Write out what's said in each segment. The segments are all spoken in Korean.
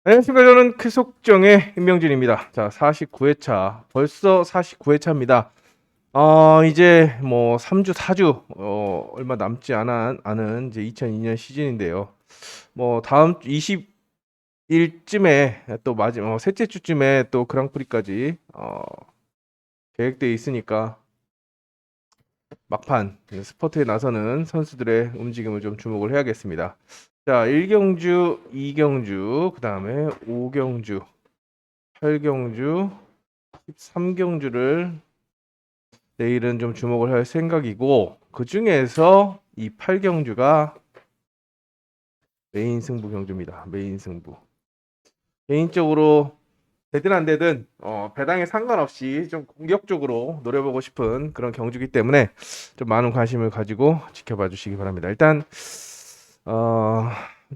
안녕하십니까. 저는 크속정의 임명진입니다. 자, 49회차. 벌써 49회차입니다. 이제 뭐 3주, 4주, 얼마 남지 않은 이제 2002년 시즌인데요. 뭐 다음 20일쯤에 또 마지막, 셋째 주쯤에 또 그랑프리까지, 계획되어 있으니까 막판 스포트에 나서는 선수들의 움직임을 좀 주목을 해야겠습니다. 자, 1경주, 2경주, 그 다음에 5경주, 8경주, 13경주를 내일은 좀 주목을 할 생각이고, 그 중에서 이 8경주가 메인 승부 경주입니다. 메인 승부. 개인적으로 되든 안 되든 배당에 상관없이 좀 공격적으로 노려보고 싶은 그런 경주이기 때문에 좀 많은 관심을 가지고 지켜봐 주시기 바랍니다. 일단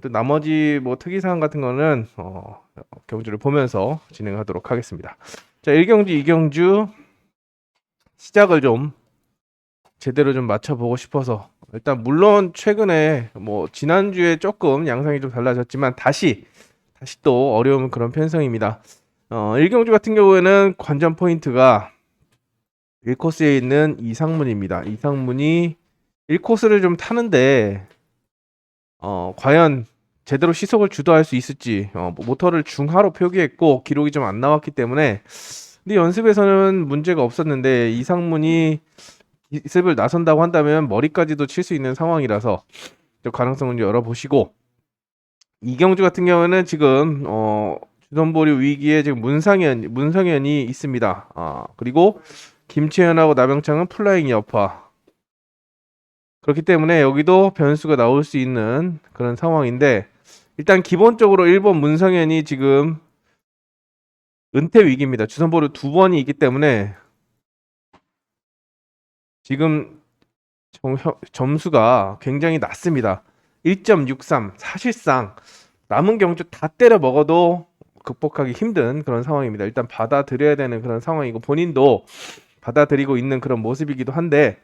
또 나머지 뭐 특이사항 같은 거는 경주를 보면서 진행하도록 하겠습니다. 자, 1경주, 2경주 시작을 좀 제대로 좀 맞춰보고 싶어서, 일단 물론 최근에 뭐 지난주에 조금 양상이 좀 달라졌지만 다시 또 어려운 그런 편성입니다. 1경주 같은 경우에는 관전 포인트가 1코스에 있는 이상문입니다. 이상문이 1코스를 좀 타는데 과연 제대로 시속을 주도할 수 있을지, 모터를 중하로 표기했고 기록이 좀 안 나왔기 때문에, 근데 연습에서는 문제가 없었는데 이상문이 기습을 나선다고 한다면 머리까지도 칠 수 있는 상황이라서 좀 가능성을 열어보시고, 이경주 같은 경우는 지금 주전보류 위기에 지금 문성현이 있습니다. 그리고 김채현하고 나병창은 플라잉 여파. 그렇기 때문에 여기도 변수가 나올 수 있는 그런 상황인데, 일단 기본적으로 1번 문성현이 지금 은퇴 위기입니다. 주전보류 2번이 있기 때문에 지금 점수가 굉장히 낮습니다. 1.63. 사실상 남은 경주 다 때려 먹어도 극복하기 힘든 그런 상황입니다. 일단 받아들여야 되는 그런 상황이고, 본인도 받아들이고 있는 그런 모습이기도 한데,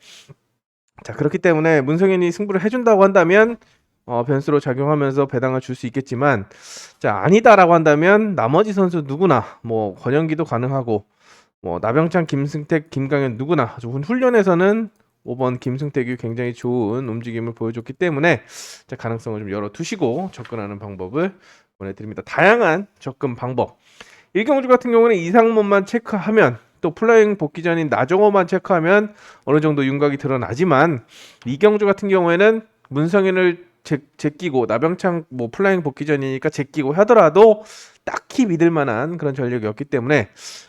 자, 그렇기 때문에 문성현이 승부를 해준다고 한다면 변수로 작용하면서 배당을 줄 수 있겠지만, 자, 아니다라고 한다면 나머지 선수 누구나, 뭐 권영기도 가능하고, 뭐 나병창, 김승택, 김강현 누구나 훈련에서는 5번 김승택이 굉장히 좋은 움직임을 보여줬기 때문에, 자, 가능성을 좀 열어두시고 접근하는 방법을 보내드립니다. 다양한 접근 방법. 1경주 같은 경우는 이상문만 체크하면, 또 플라잉 복귀 전인 나정호만 체크하면 어느 정도 윤곽이 드러나지만, 2경주 같은 경우에는 문성현을 제끼고 나병창 뭐 플라잉 복귀 전이니까 제끼고 하더라도 딱히 믿을 만한 그런 전력이 없기 때문에,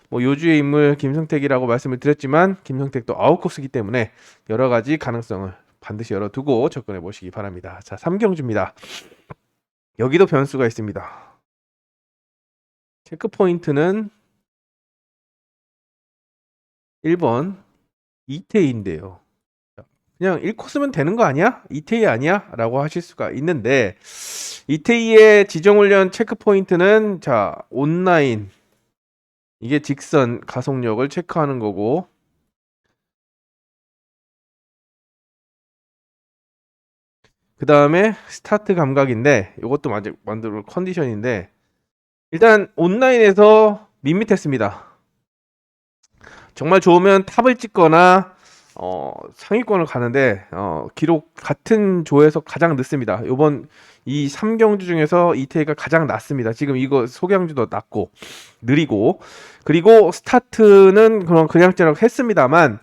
뭐 요주의 인물 김성택이라고 말씀을 드렸지만 김성택도 아웃코스이기 때문에 여러 가지 가능성을 반드시 열어두고 접근해 보시기 바랍니다. 자, 3경주입니다. 여기도 변수가 있습니다. 체크 포인트는 1번 이태희인데요. 그냥 1코스면 되는 거 아니야? 이태희 아니야? 라고 하실 수가 있는데, 이태희의 지정훈련 체크 포인트는, 자, 온라인, 이게 직선 가속력을 체크하는 거고, 그 다음에 스타트 감각인데, 이것도 만들 컨디션인데, 일단 온라인에서 밋밋했습니다. 정말 좋으면 탑을 찍거나 상위권을 가는데, 기록 같은 조에서 가장 늦습니다. 요번 이 3경주 중에서 이태희가 가장 낮습니다. 지금 이거 소경주도 낮고 느리고, 그리고 스타트는 그냥 했습니다만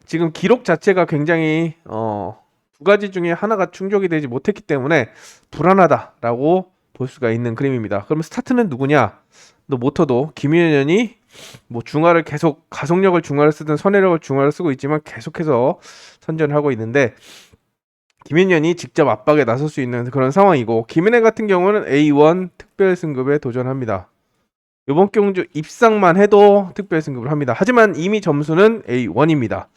지금 기록 자체가 굉장히 두 가지 중에 하나가 충족이 되지 못했기 때문에 불안하다라고 볼 수가 있는 그림입니다. 그러면 스타트는 누구냐? 또 모터도 김윤현이 뭐 중화를 계속, 가속력을 중화를 쓰든 선회력을 중화를 쓰고 있지만 계속해서 선전을 하고 있는데, 김윤현이 직접 압박에 나설 수 있는 그런 상황이고, 김은혜 같은 경우는 A1 특별 승급에 도전합니다. 이번 경주 입상만 해도 특별 승급을 합니다. 하지만 이미 점수는 A1입니다.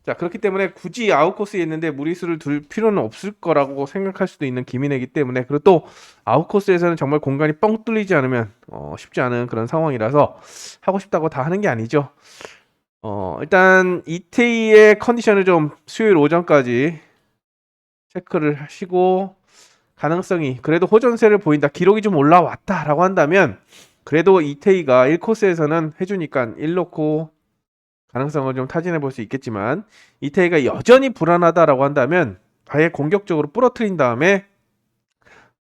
자, 그렇기 때문에 굳이 아웃코스에 있는데 무리수를 둘 필요는 없을 거라고 생각할 수도 있는 김인혜이기 때문에, 그리고 또 아웃코스에서는 정말 공간이 뻥 뚫리지 않으면 쉽지 않은 그런 상황이라서 하고 싶다고 다 하는 게 아니죠. 일단 이태희의 컨디션을 좀 수요일 오전까지 체크를 하시고 가능성이 그래도 호전세를 보인다, 기록이 좀 올라왔다라고 한다면 그래도 이태희가 1코스에서는 해주니까 1놓고 가능성을 좀 타진해 볼 수 있겠지만, 이태희가 여전히 불안하다라고 한다면 아예 공격적으로 부러뜨린 다음에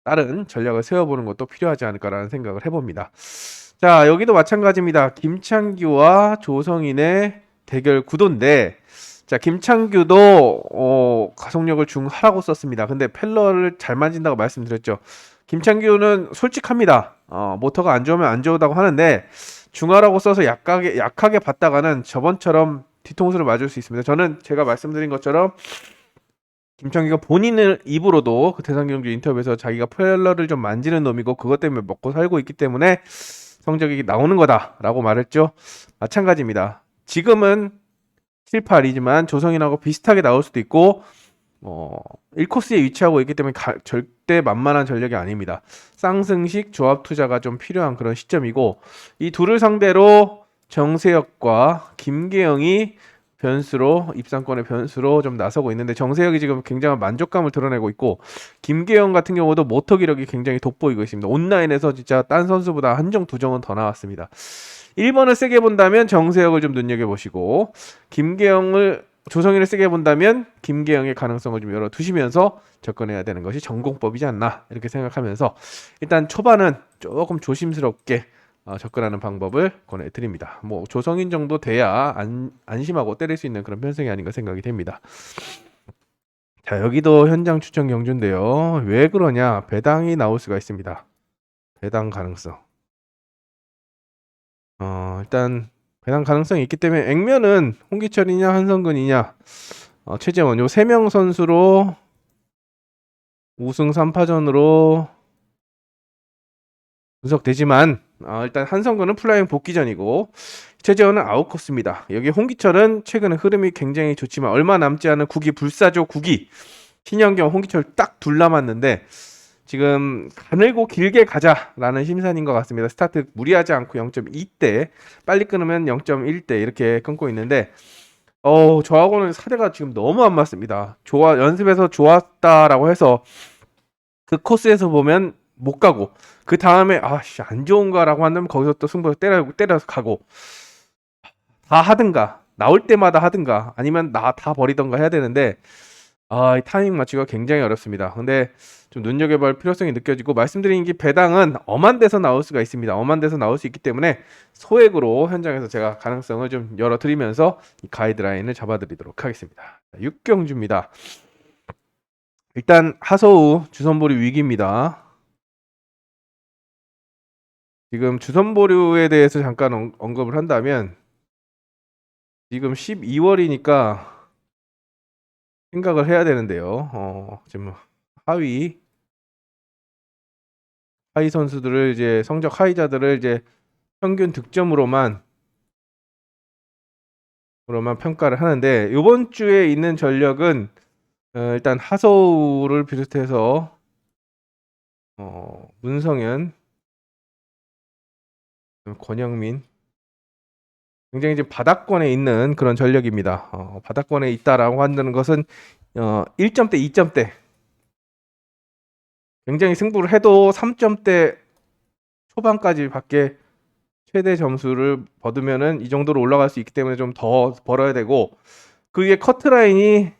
다른 전략을 세워보는 것도 필요하지 않을까라는 생각을 해봅니다. 자, 여기도 마찬가지입니다. 김창규와 조성인의 대결 구도인데, 자, 김창규도 가속력을 중하라고 썼습니다. 근데 펠러를 잘 만진다고 말씀드렸죠. 김창규는 솔직합니다. 모터가 안 좋으면 안 좋다고 하는데 중하라고 써서 약하게 봤다가는 저번처럼 뒤통수를 맞을 수 있습니다. 저는 제가 말씀드린 것처럼 김창규가 본인의 입으로도 그 대상경주 인터뷰에서 자기가 펠러를 좀 만지는 놈이고 그것 때문에 먹고 살고 있기 때문에 성적이 나오는 거다라고 말했죠. 마찬가지입니다. 지금은 7, 8이지만 조성인하고 비슷하게 나올 수도 있고 1코스에 위치하고 있기 때문에 절대 만만한 전력이 아닙니다. 쌍승식 조합 투자가 좀 필요한 그런 시점이고, 이 둘을 상대로 정세혁과 김계영이 입상권의 변수로 좀 나서고 있는데, 정세혁이 지금 굉장한 만족감을 드러내고 있고 김계영 같은 경우도 모터 기록이 굉장히 돋보이고 있습니다. 온라인에서 진짜 딴 선수보다 한 정 두 정은 더 나왔습니다. 1번을 세게 본다면 정세혁을 좀 눈여겨보시고, 조성인을 세게 본다면 김계영의 가능성을 좀 열어두시면서 접근해야 되는 것이 전공법이지 않나, 이렇게 생각하면서 일단 초반은 조금 조심스럽게 접근하는 방법을 권해드립니다. 뭐 조성인 정도 돼야 안심하고 때릴 수 있는 그런 편성이 아닌가 생각이 됩니다. 자, 여기도 현장 추천 경주인데요. 왜 그러냐? 배당이 나올 수가 있습니다. 배당 가능성. 일단 배당 가능성이 있기 때문에 액면은 홍기철이냐 한성근이냐, 최재원, 요 3명 선수로 우승 3파전으로 분석되지만, 일단 한성근은 플라잉 복귀전이고 최재원은 아웃코스입니다. 여기 홍기철은 최근에 흐름이 굉장히 좋지만 얼마 남지 않은 불사조 9기 신현경, 홍기철 딱 둘 남았는데 지금 가늘고 길게 가자라는 심산인 것 같습니다. 스타트 무리하지 않고 0.2대, 빨리 끊으면 0.1대 이렇게 끊고 있는데, 저하고는 사대가 지금 너무 안 맞습니다. 연습에서 좋았다라고 해서 그 코스에서 보면 못 가고, 그 다음에 안 좋은가라고 한다면 거기서 또 승부를 때려서 가고, 다 하든가, 나올 때마다 하든가, 아니면 다 버리던가 해야 되는데, 이 타이밍 맞추기가 굉장히 어렵습니다. 근데 좀 눈여겨볼 필요성이 느껴지고, 말씀드린 게 배당은 엄한 데서 나올 수가 있습니다. 엄한 데서 나올 수 있기 때문에 소액으로 현장에서 제가 가능성을 좀 열어드리면서 이 가이드라인을 잡아드리도록 하겠습니다. 6경주입니다. 일단 하서우 주선보류 위기입니다. 지금 주선보류에 대해서 잠깐 언급을 한다면, 지금 12월이니까 생각을 해야 되는데요. 지금 하위 선수들을, 이제 성적 하위자들을 이제 평균 득점으로만 평가를 하는데, 이번 주에 있는 전력은 일단 하서우를 비롯해서 문성현, 권영민, 굉장히 이제 바닥권에 있는 그런 전력입니다. 바닥권에 있다라고 한다는 것은 1점대, 2점대 굉장히 승부를 해도 3점대 초반까지 밖에 최대 점수를 얻으면은 이 정도로 올라갈 수 있기 때문에 좀 더 벌어야 되고, 그 위에 커트라인이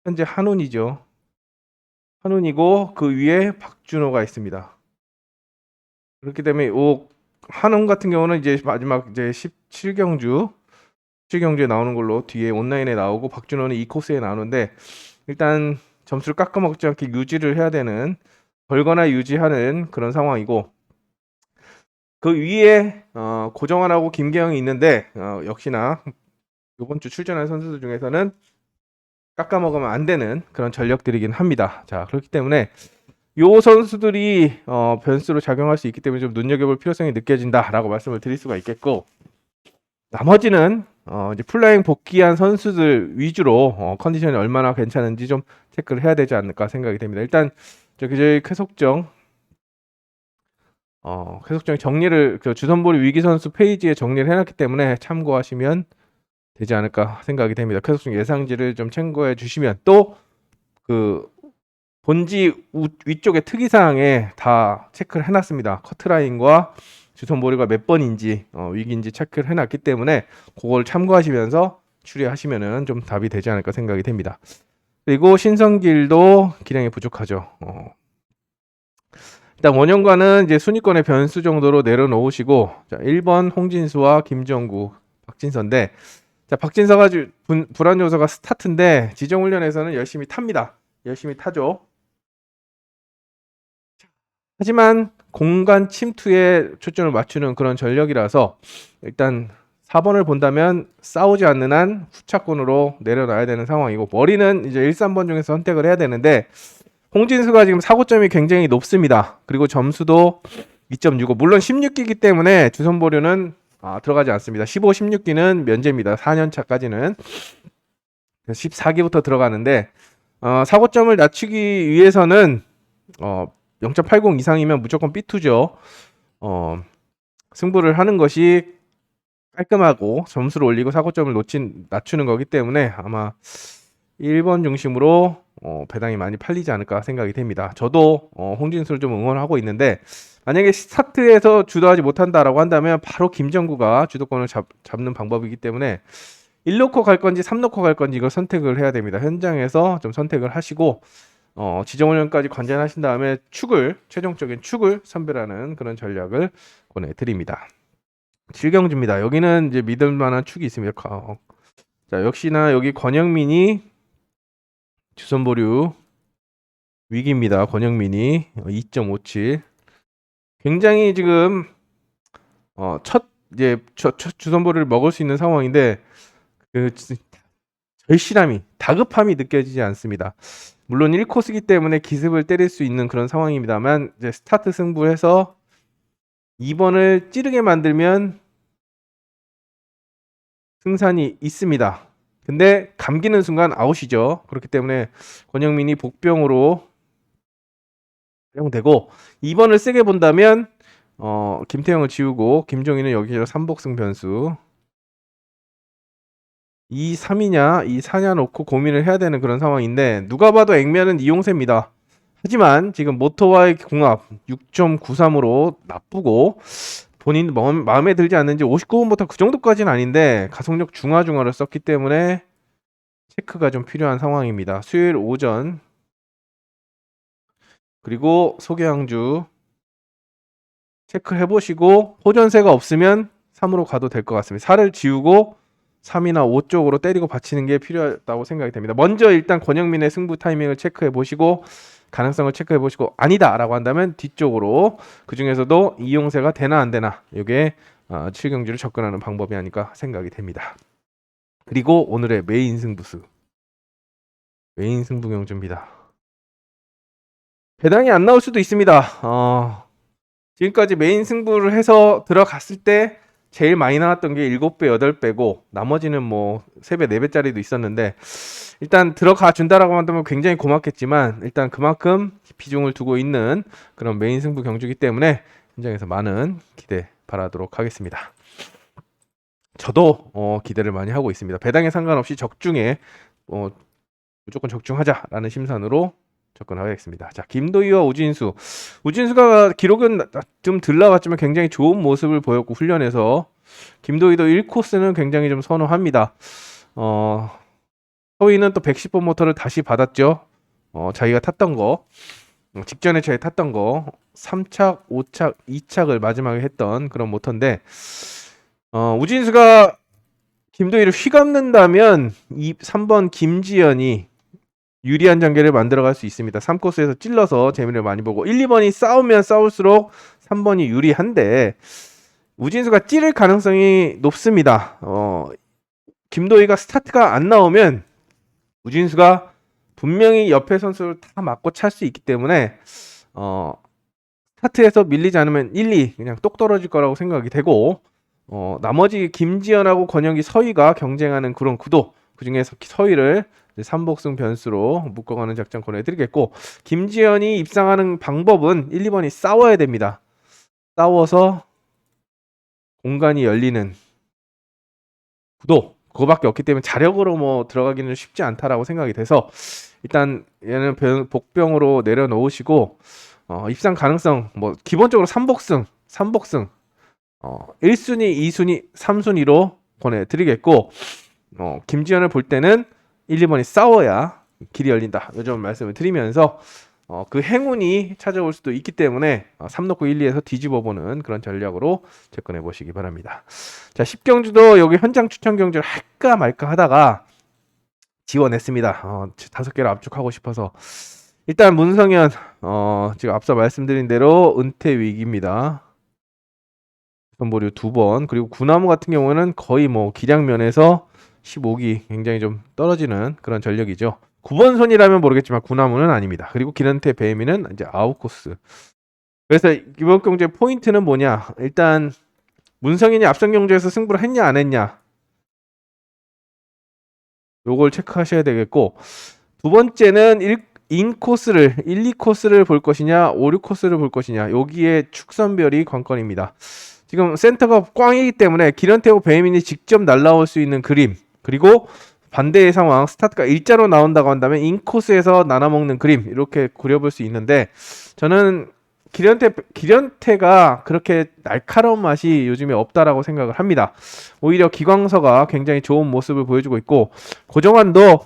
현재 한운이죠. 한운이고 그 위에 박준호가 있습니다. 그렇기 때문에 한운 같은 경우는 이제 마지막 이제 17경주에 나오는 걸로 뒤에 온라인에 나오고, 박준호는 이 코스에 나오는데, 일단 점수를 깎아먹지 않게 유지를 해야 되는, 벌거나 유지하는 그런 상황이고, 그 위에 고정환하고 김계영이 있는데, 역시나 이번 주 출전한 선수들 중에서는 깎아먹으면 안 되는 그런 전력들이긴 합니다. 자, 그렇기 때문에 요 선수들이 변수로 작용할 수 있기 때문에 좀 눈여겨볼 필요성이 느껴진다라고 말씀을 드릴 수가 있겠고, 나머지는 이제 플라잉 복귀한 선수들 위주로 컨디션이 얼마나 괜찮은지 좀 체크를 해야 되지 않을까 생각이 됩니다. 일단 저희 쾌속정 정리를, 주선보리 위기 선수 페이지에 정리를 해놨기 때문에 참고하시면 되지 않을까 생각이 됩니다. 쾌속정 예상지를 좀 참고해 주시면, 또 그 본지 위쪽에 특이사항에 다 체크를 해놨습니다. 커트라인과 주선보리가 몇 번인지 위기인지 체크를 해놨기 때문에 그걸 참고하시면서 추리하시면은 좀 답이 되지 않을까 생각이 됩니다. 그리고 신성길도 기량이 부족하죠. 일단 원형과는 이제 순위권의 변수 정도로 내려놓으시고, 자, 1번 홍진수와 김정구, 박진서인데, 자, 박진서가 불안 요소가 스타트인데 지정훈련에서는 열심히 탑니다. 열심히 타죠. 하지만 공간 침투에 초점을 맞추는 그런 전력이라서 일단 4번을 본다면 싸우지 않는 한 후차권으로 내려놔야 되는 상황이고, 머리는 이제 1, 3번 중에서 선택을 해야 되는데 홍진수가 지금 사고점이 굉장히 높습니다. 그리고 점수도 2.65. 물론 16기이기 때문에 주선보류는 들어가지 않습니다. 15, 16기는 면제입니다. 4년 차까지는. 14기부터 들어가는데 사고점을 낮추기 위해서는 0.80 이상이면 무조건 B2죠. 승부를 하는 것이 깔끔하고 점수를 올리고 사고점을 낮추는 거기 때문에 아마 1번 중심으로 배당이 많이 팔리지 않을까 생각이 됩니다. 저도 홍진수를 좀 응원하고 있는데, 만약에 스타트에서 주도하지 못한다라고 한다면 바로 김정구가 주도권을 잡는 방법이기 때문에 1놓고 갈 건지 3놓고 갈 건지 이걸 선택을 해야 됩니다. 현장에서 좀 선택을 하시고 지정훈련까지 관전하신 다음에 최종적인 축을 선별하는 그런 전략을 권해드립니다. 7경주입니다. 여기는 이제 믿을 만한 축이 있습니다. 자, 역시나 여기 권영민이 주선보류 위기입니다. 권영민이 2.57. 굉장히 지금 첫 주선보류를 먹을 수 있는 상황인데 그 절실함이, 다급함이 느껴지지 않습니다. 물론 1코스기 때문에 기습을 때릴 수 있는 그런 상황입니다만, 이제 스타트 승부해서 2번을 찌르게 만들면 승산이 있습니다. 근데 감기는 순간 아웃이죠. 그렇기 때문에 권영민이 복병으로 활용되고, 2번을 세게 본다면 김태형을 지우고 김종인은 여기서 3복승 변수 2, 3이냐 2, 4냐 놓고 고민을 해야 되는 그런 상황인데, 누가 봐도 액면은 이용세입니다. 하지만 지금 모터와의 궁합 6.93으로 나쁘고 본인 마음에 들지 않는지 59분부터 그 정도까지는 아닌데 가속력 중하를 썼기 때문에 체크가 좀 필요한 상황입니다. 수요일 오전 그리고 소개항주 체크를 해보시고 호전세가 없으면 3으로 가도 될 것 같습니다. 4를 지우고 3이나 5 쪽으로 때리고 받치는 게 필요하다고 생각이 됩니다. 먼저 일단 권영민의 승부 타이밍을 체크해 보시고 가능성을 체크해 보시고 아니다 라고 한다면 뒤쪽으로, 그 중에서도 이용세가 되나 안 되나, 이게 7경주를 접근하는 방법이 아닐까 생각이 됩니다. 그리고 오늘의 메인 승부 경주입니다. 배당이 안 나올 수도 있습니다. 지금까지 메인 승부를 해서 들어갔을 때 제일 많이 나왔던 게 7배, 8배고 나머지는 뭐 3배, 4배짜리도 있었는데, 일단 들어가 준다라고 한다면 굉장히 고맙겠지만 일단 그만큼 비중을 두고 있는 그런 메인 승부 경주이기 때문에 현장에서 많은 기대 바라도록 하겠습니다. 저도 기대를 많이 하고 있습니다. 배당에 상관없이 적중에 무조건 적중하자라는 심산으로 접근하겠습니다. 자, 김도희와 우진수가 기록은 좀 덜 나왔지만 굉장히 좋은 모습을 보였고, 훈련에서 김도희도 1코스는 굉장히 좀 선호합니다. 서희는 또 110번 모터를 다시 받았죠. 자기가 탔던 거, 직전에 자기 탔던 거 3착, 5착, 2착을 마지막에 했던 그런 모터인데, 우진수가 김도희를 휘감는다면 3번 김지연이 유리한 전개를 만들어갈 수 있습니다. 3코스에서 찔러서 재미를 많이 보고, 1, 2번이 싸우면 싸울수록 3번이 유리한데 우진수가 찌를 가능성이 높습니다. 김도희가 스타트가 안 나오면 우진수가 분명히 옆에 선수를 다 맞고 찰 수 있기 때문에 스타트에서 밀리지 않으면 1, 2 그냥 똑 떨어질 거라고 생각이 되고, 나머지 김지연하고 권영기, 서희가 경쟁하는 그런 구도, 그 중에서 서희를 3복승 변수로 묶어가는 작전 권해드리겠고, 김지연이 입상하는 방법은 1, 2번이 싸워야 됩니다. 싸워서 공간이 열리는 구도, 그거밖에 없기 때문에 자력으로 뭐 들어가기는 쉽지 않다라고 생각이 돼서 일단 얘는 복병으로 내려놓으시고 입상 가능성 뭐 기본적으로 3복승 1순위, 2순위, 3순위로 보내드리겠고 김지현을 볼 때는 1, 2번이 싸워야 길이 열린다. 요즘 말씀을 드리면서 그 행운이 찾아올 수도 있기 때문에 3 놓고 1, 2에서 뒤집어보는 그런 전략으로 접근해 보시기 바랍니다. 자, 10경주도 여기 현장 추천 경주를 할까 말까 하다가 지원했습니다. 5개를 압축하고 싶어서 일단 문성현 지금 앞서 말씀드린 대로 은퇴 위기입니다. 선보류 2번 그리고 구나무 같은 경우는 거의 뭐 기량면에서 15기 굉장히 좀 떨어지는 그런 전력이죠. 9번 손이라면 모르겠지만 구나무는 아닙니다. 그리고 기런태 배미는 이제 아웃코스. 그래서 이번 경주의 포인트는 뭐냐? 일단 문성인이 앞선 경주에서 승부를 했냐 안 했냐? 요걸 체크하셔야 되겠고 두 번째는 인코스를 1, 2코스를 볼 것이냐 5, 6코스를 볼 것이냐 여기에 축선별이 관건입니다. 지금 센터가 꽝이기 때문에 기런태고 배민이 직접 날라올 수 있는 그림 그리고 반대의 상황 스타트가 일자로 나온다고 한다면 인코스에서 나눠먹는 그림 이렇게 그려볼 수 있는데 저는 기련태가 그렇게 날카로운 맛이 요즘에 없다라고 생각을 합니다. 오히려 기광서가 굉장히 좋은 모습을 보여주고 있고 고정환도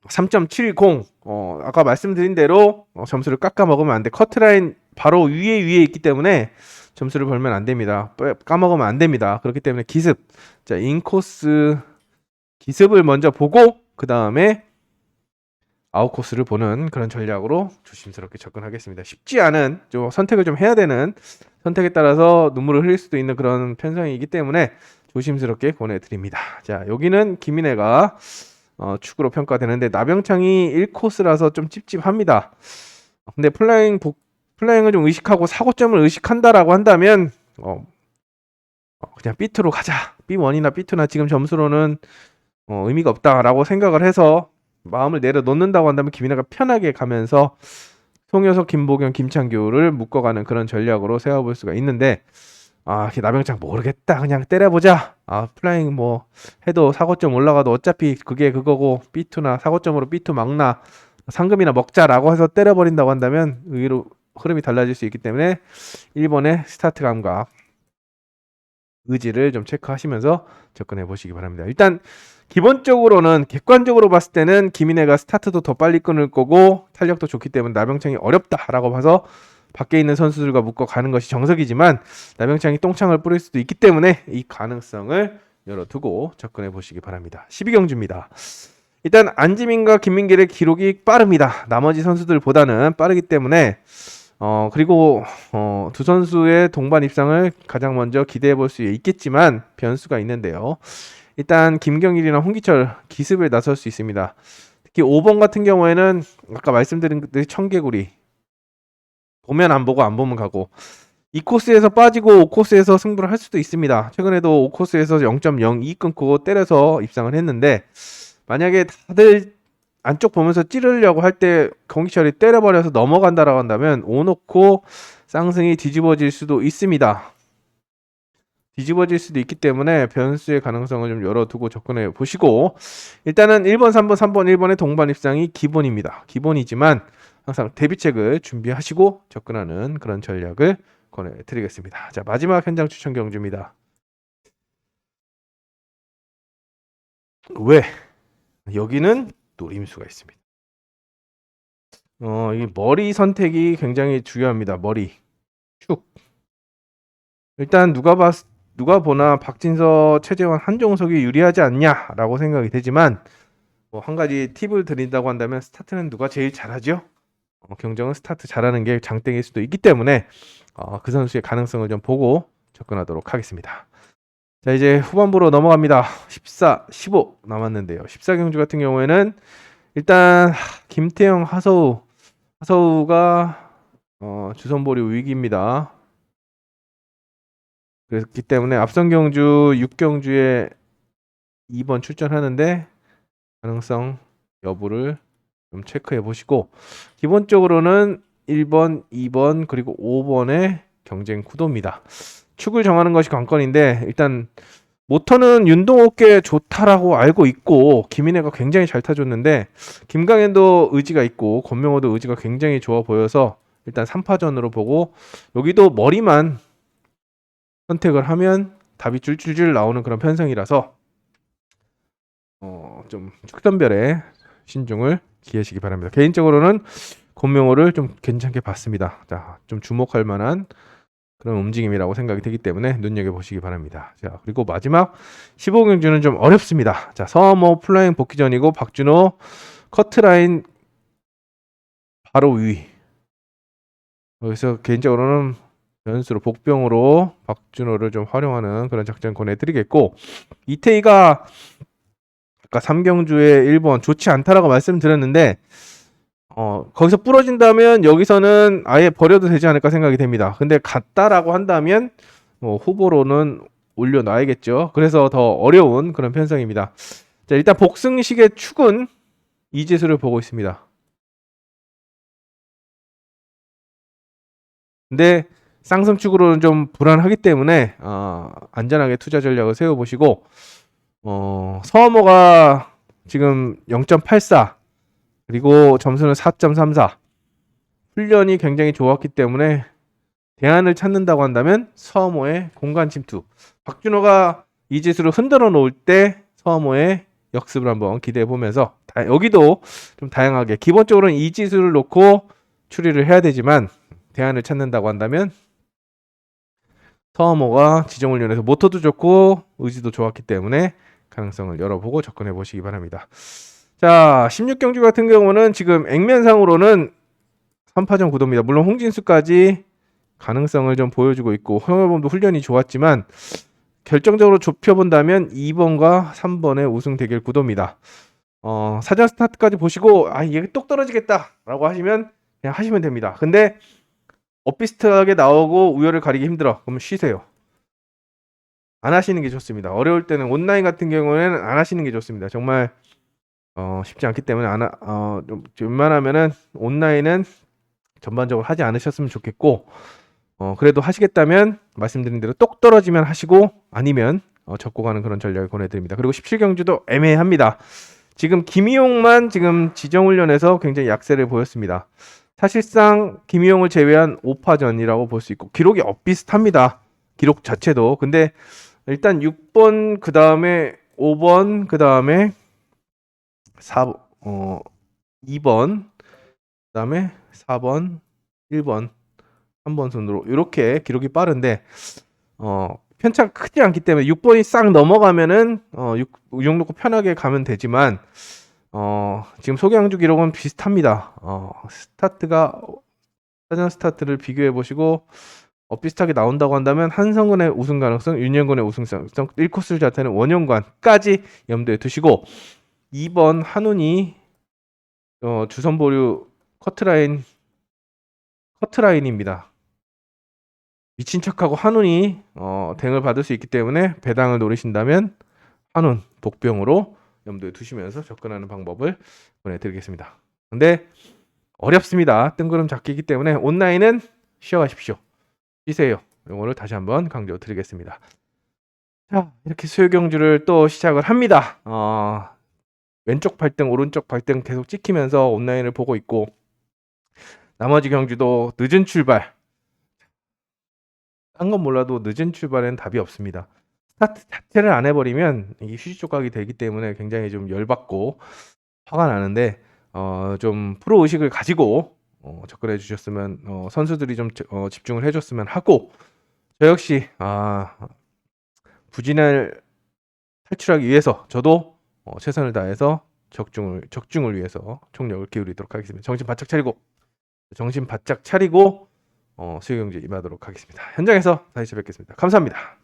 3.70 아까 말씀드린 대로 점수를 깎아 먹으면 안 돼. 커트라인 바로 위에 있기 때문에 점수를 벌면 안 됩니다. 까먹으면 안 됩니다. 그렇기 때문에 기습 자 인코스 기습을 먼저 보고 그 다음에 아웃코스를 보는 그런 전략으로 조심스럽게 접근하겠습니다. 쉽지 않은 좀 선택을 좀 해야 되는 선택에 따라서 눈물을 흘릴 수도 있는 그런 편성이기 때문에 조심스럽게 보내드립니다. 자 여기는 김인혜가 축으로 평가되는데 나병창이 1코스라서 좀 찝찝합니다. 근데 플라잉을 좀 의식하고 사고점을 의식한다라고 한다면 그냥 B2로 가자. B1이나 B2나 지금 점수로는 의미가 없다라고 생각을 해서 마음을 내려놓는다고 한다면 김인혜가 편하게 가면서 송효석, 김보경, 김창규를 묶어가는 그런 전략으로 세워볼 수가 있는데 나병창 모르겠다 그냥 때려보자 플라잉 뭐 해도 사고점 올라가도 어차피 그게 그거고 B2나 사고점으로 B2 막나 상금이나 먹자라고 해서 때려버린다고 한다면 의외로 흐름이 달라질 수 있기 때문에 1번의 스타트 감각 의지를 좀 체크하시면서 접근해 보시기 바랍니다. 일단 기본적으로는 객관적으로 봤을 때는 김인혜가 스타트도 더 빨리 끊을 거고 탄력도 좋기 때문에 나병창이 어렵다라고 봐서 밖에 있는 선수들과 묶어가는 것이 정석이지만 나병창이 똥창을 뿌릴 수도 있기 때문에 이 가능성을 열어두고 접근해 보시기 바랍니다. 12경주입니다. 일단 안지민과 김민길의 기록이 빠릅니다. 나머지 선수들보다는 빠르기 때문에 그리고 두 선수의 동반 입상을 가장 먼저 기대해 볼 수 있겠지만 변수가 있는데요. 일단 김경일이나 홍기철 기습에 나설 수 있습니다. 특히 5번 같은 경우에는 아까 말씀드린 청개구리 보면 안 보고 안 보면 가고 2코스에서 빠지고 5코스에서 승부를 할 수도 있습니다. 최근에도 5코스에서 0.02 끊고 때려서 입상을 했는데 만약에 다들 안쪽 보면서 찌르려고 할 때 홍기철이 때려버려서 넘어간다라고 한다면 5 놓고 쌍승이 뒤집어질 수도 있습니다. 뒤집어질 수도 있기 때문에 변수의 가능성을 좀 열어두고 접근해 보시고 일단은 1번, 3번, 1번의 동반 입상이 기본입니다. 기본이지만 항상 대비책을 준비하시고 접근하는 그런 전략을 권해드리겠습니다. 자 마지막 현장 추천 경주입니다. 왜? 여기는 노림수가 있습니다. 이 머리 선택이 굉장히 중요합니다. 머리 축 일단 누가 보나 박진서, 최재원, 한종석이 유리하지 않냐라고 생각이 되지만 뭐 한 가지 팁을 드린다고 한다면 스타트는 누가 제일 잘하죠? 경정은 스타트 잘하는 게 장땡일 수도 있기 때문에 그 선수의 가능성을 좀 보고 접근하도록 하겠습니다. 자 이제 후반부로 넘어갑니다. 14, 15 남았는데요. 14경주 같은 경우에는 일단 김태형, 하서우가 주선보류 위기입니다. 그렇기 때문에 앞선 경주 6경주에 2번 출전하는데 가능성 여부를 좀 체크해 보시고 기본적으로는 1번, 2번 그리고 5번의 경쟁 구도입니다. 축을 정하는 것이 관건인데 일단 모터는 윤동호께 좋다라고 알고 있고 김인혜가 굉장히 잘 타줬는데 김강현도 의지가 있고 권명호도 의지가 굉장히 좋아 보여서 일단 3파전으로 보고 여기도 머리만 선택을 하면 답이 줄줄줄 나오는 그런 편성이라서 좀 축전별에 신중을 기하시기 바랍니다. 개인적으로는 권명호를 좀 괜찮게 봤습니다. 자, 좀 주목할 만한 그런 움직임이라고 생각이 되기 때문에 눈여겨보시기 바랍니다. 자, 그리고 마지막 15경주는 좀 어렵습니다. 자, 서머 플라잉 복귀전이고 박준호 커트라인 바로 위. 여기서 개인적으로는 변수로 복병으로 박준호를 좀 활용하는 그런 작전 권해드리겠고, 이태희가 아까 3경주에 1번 좋지 않다라고 말씀드렸는데 거기서 부러진다면 여기서는 아예 버려도 되지 않을까 생각이 됩니다. 근데 같다라고 한다면 뭐 후보로는 올려놔야겠죠. 그래서 더 어려운 그런 편성입니다. 자, 일단 복승식의 축은 이지수를 보고 있습니다. 근데 쌍승축으로는 좀 불안하기 때문에 안전하게 투자 전략을 세워보시고 서머가 지금 0.84 그리고 점수는 4.34 훈련이 굉장히 좋았기 때문에 대안을 찾는다고 한다면 서머의 공간 침투 박준호가 이지수를 흔들어 놓을 때 서머의 역습을 한번 기대해 보면서 여기도 좀 다양하게 기본적으로는 이지수를 놓고 추리를 해야 되지만 대안을 찾는다고 한다면 서머가 지정훈련에서 모터도 좋고 의지도 좋았기 때문에 가능성을 열어보고 접근해 보시기 바랍니다. 자, 16경주 같은 경우는 지금 액면상으로는 3파전 구도입니다. 물론 홍진수까지 가능성을 좀 보여주고 있고 홍열범도 훈련이 좋았지만 결정적으로 좁혀본다면 2번과 3번의 우승 대결 구도입니다. 사전 스타트까지 보시고 이게 똑 떨어지겠다 라고 하시면 그냥 하시면 됩니다. 근데 엇비슷하게 나오고 우열을 가리기 힘들어 그러면 쉬세요. 안 하시는 게 좋습니다. 어려울 때는 온라인 같은 경우에는 안 하시는 게 좋습니다. 정말 쉽지 않기 때문에 좀 웬만하면은 온라인은 전반적으로 하지 않으셨으면 좋겠고 그래도 하시겠다면 말씀드린 대로 똑 떨어지면 하시고 아니면 접고 가는 그런 전략을 권해드립니다. 그리고 17경주도 애매합니다. 지금 김희용만 지금 지정훈련에서 굉장히 약세를 보였습니다. 사실상 김희용을 제외한 5파전이라고 볼 수 있고 기록이 엇비슷합니다. 기록 자체도. 근데 일단 6번 그 다음에 5번 그 다음에 2번 그 다음에 4번 1번 3번 순으로 이렇게 기록이 빠른데 편차가 크지 않기 때문에 6번이 싹 넘어가면은 6 놓고 편하게 가면 되지만 지금 소개항주 기록은 비슷합니다. 스타트가 사전 스타트를 비교해 보시고 비슷하게 나온다고 한다면 한성근의 우승 가능성, 윤영근의 우승 가능성, 1코스를 자태는 원영관까지 염두에 두시고 2번 한운이 주선보류 커트라인입니다. 미친 척하고 한운이 댕을 받을 수 있기 때문에 배당을 노리신다면 한운 복병으로 염두에 두시면서 접근하는 방법을 보내드리겠습니다. 근데 어렵습니다. 뜬구름 잡기이기 때문에 온라인은 쉬어가십시오. 쉬세요. 이거를 다시 한번 강조드리겠습니다. 자, 이렇게 수요경주를 또 시작을 합니다. 왼쪽 발등 오른쪽 발등 계속 찍히면서 온라인을 보고 있고 나머지 경주도 늦은 출발 딴 건 몰라도 늦은 출발엔 답이 없습니다. 스타트 자체를 안 해버리면 이게 휴지 조각이 되기 때문에 굉장히 좀 열받고 화가 나는데 좀 프로 의식을 가지고 접근해 주셨으면 선수들이 좀 집중을 해줬으면 하고 저 역시 부진을 탈출하기 위해서 저도 최선을 다해서 적중을 위해서 총력을 기울이도록 하겠습니다. 정신 바짝 차리고 수요경주 임하도록 하겠습니다. 현장에서 다시 뵙겠습니다. 감사합니다.